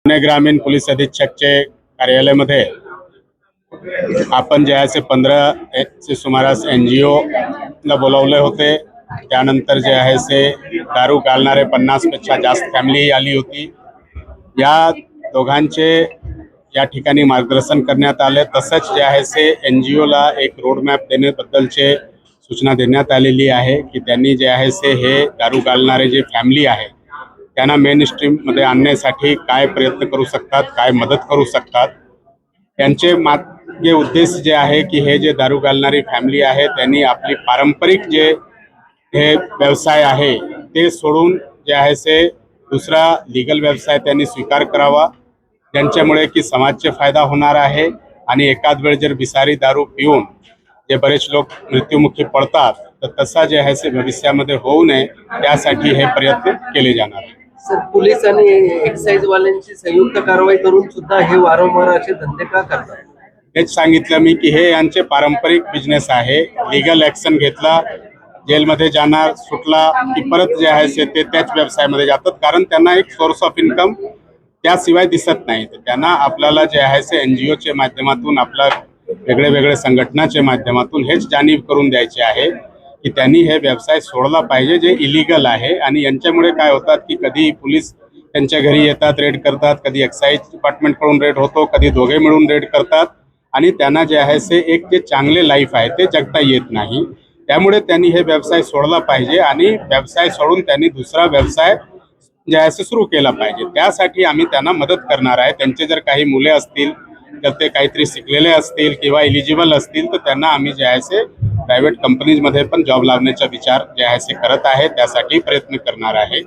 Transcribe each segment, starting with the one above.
पुणे ग्रामीण पोलीस अधीक्षकचे कार्यालयामध्ये आपण जे आहे 15 चे सुमारास NGO ला बोलावले होते। त्यानंतर जे आहे दारू घालणारे 50 पेक्षा जास्त फॅमिली आली होती। या दोघांचे या ठिकाणी मार्गदर्शन करण्यात आले। तसंच जे आहे NGO ला एक रोड मॅप देण्याबद्दलचे सूचना देण्यात आलेली आहे की त्यांनी जे आहे हे दारू घालणारे जे फॅमिली आहे त्यांना मेन स्ट्रीम मध्ये आणण्यासाठी काय प्रयत्न करू शकतात, काय मदत करू शकतात। त्यांचे मागे उद्देश जे आहे की हे जे दारू घालणारी फॅमिली आहे त्यांनी आपली पारंपरिक जे हे व्यवसाय आहे ते सोडून जे आहे दुसरा लीगल व्यवसाय त्यांनी स्वीकार करावा, ज्यांच्यामुळे की समाजाचे फायदा होणार आहे। आणि एकाच वेळ जर बिसारी दारू पिऊन जे बरेच लोक मृत्युमुखी पडतात तर तसा जे आहे भविष्यामध्ये होऊ नये त्यासाठी हे प्रयत्न केले जाणार आहे। सर, पोलीस आणि एक्साइज वाल्यांची संयुक्त कारवाई करून सुद्धा हे वारंवार असे धंदे का करतात? हेच सांगितलं मी की हे यांचे पारंपरिक बिझनेस आहे। लीगल ॲक्शन घेतला, जेलमध्ये जाणार, सुटला की परत जे आहे ते त्याच व्यवसायामध्ये जातात, कारण त्यांना एक सोर्स ऑफ इन्कम त्याशिवाय दिसत नाही। तर त्यांना आपल्याला जे आहे NGOचे माध्यमातून आपला वेगळे संघटनाचे माध्यमातून हेच जाणीव करून द्यायचे आहे की त्यांनी हे व्यवसाय सोडला पाहिजे जे इलिगल आहे। आणि यांच्यामुळे काय होतात की कधी पोलीस त्यांच्या घरी येतात, रेड करतात, कधी एक्साइज डिपार्टमेंटकडून रेड होतो, कधी दोघे मिळून रेड करतात आणि त्यांना जे आहे एक जे चांगले लाईफ आहे ते जगता येत नाही। त्यामुळे त्यांनी हे व्यवसाय सोडला पाहिजे आणि व्यवसाय सोडून त्यांनी दुसरा व्यवसाय जे आहे सुरू केला पाहिजे। त्यासाठी आम्ही त्यांना मदत करणार आहे। त्यांचे जर काही मुले असतील तर ते काहीतरी शिकलेले असतील किंवा एलिजिबल असतील तर त्यांना आम्ही जे आहे प्रायव्हेट कंपनीजमध्ये पण जॉब लावण्याचा विचार जे आहे करत आहे, त्यासाठी प्रयत्न करणार आहे।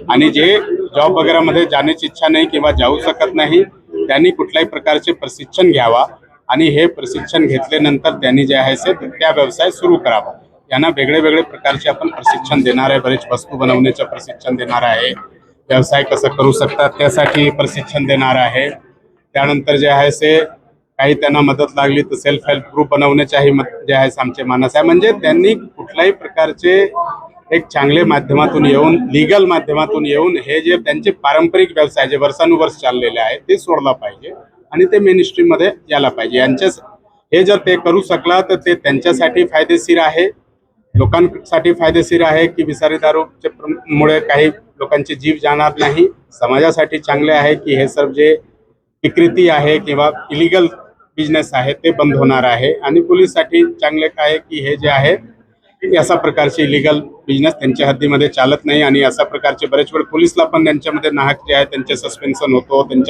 आणि जे जॉब वगैरेमध्ये जाण्याची इच्छा नाही किंवा जाऊ शकत नाही त्यांनी कुठल्याही प्रकारचे प्रशिक्षण घ्यावा आणि हे प्रशिक्षण घेतल्यानंतर त्यांनी जे आहे त्या व्यवसाय सुरू करावा। यांना वेगळे प्रकारचे आपण प्रशिक्षण देणार आहे। बरेच वस्तू बनवण्याचे प्रशिक्षण देणार आहे, व्यवसाय कसं करू शकतात त्यासाठी प्रशिक्षण देणार आहे। त्यानंतर जे आहे काही त्यांना मदत लागली तर सेल्फ हेल्प ग्रुप बनवण्याचाही जे आहे आमचे मानस आहे। म्हणजे त्यांनी कुठल्याही प्रकारचे एक चांगले माध्यमातून येऊन, लीगल माध्यमातून येऊन हे जे त्यांचे पारंपरिक व्यवसाय जे वर्षानुवर्ष चाललेले आहे ते सोडला पाहिजे आणि ते मेन स्ट्रीम मध्ये यायला पाहिजे। यांच्याच हे जर ते करू शकला तर ते त्यांच्यासाठी फायदेशीर आहे, लोकांसाठी फायदेशीर आहे की बिसारी दारूचे मुळे काही लोकांचे जीव जाणार नाही। समाजासाठी चांगले आहे की हे सर्व जे विक्रेती आहे किंवा इलिगल बिझनेस आहे ते बंद होणार आहे। आणि पोलीससाठी चांगले काय की हे जे आहे अशा प्रकारचे इलिगल बिझनेस त्यांच्या हद्दीमध्ये चालत नाही। आणि अशा प्रकारचे बरेच वेळ पोलीसला पण त्यांच्यामध्ये नाहक जे आहे त्यांचे सस्पेन्शन होतो, त्यांच्या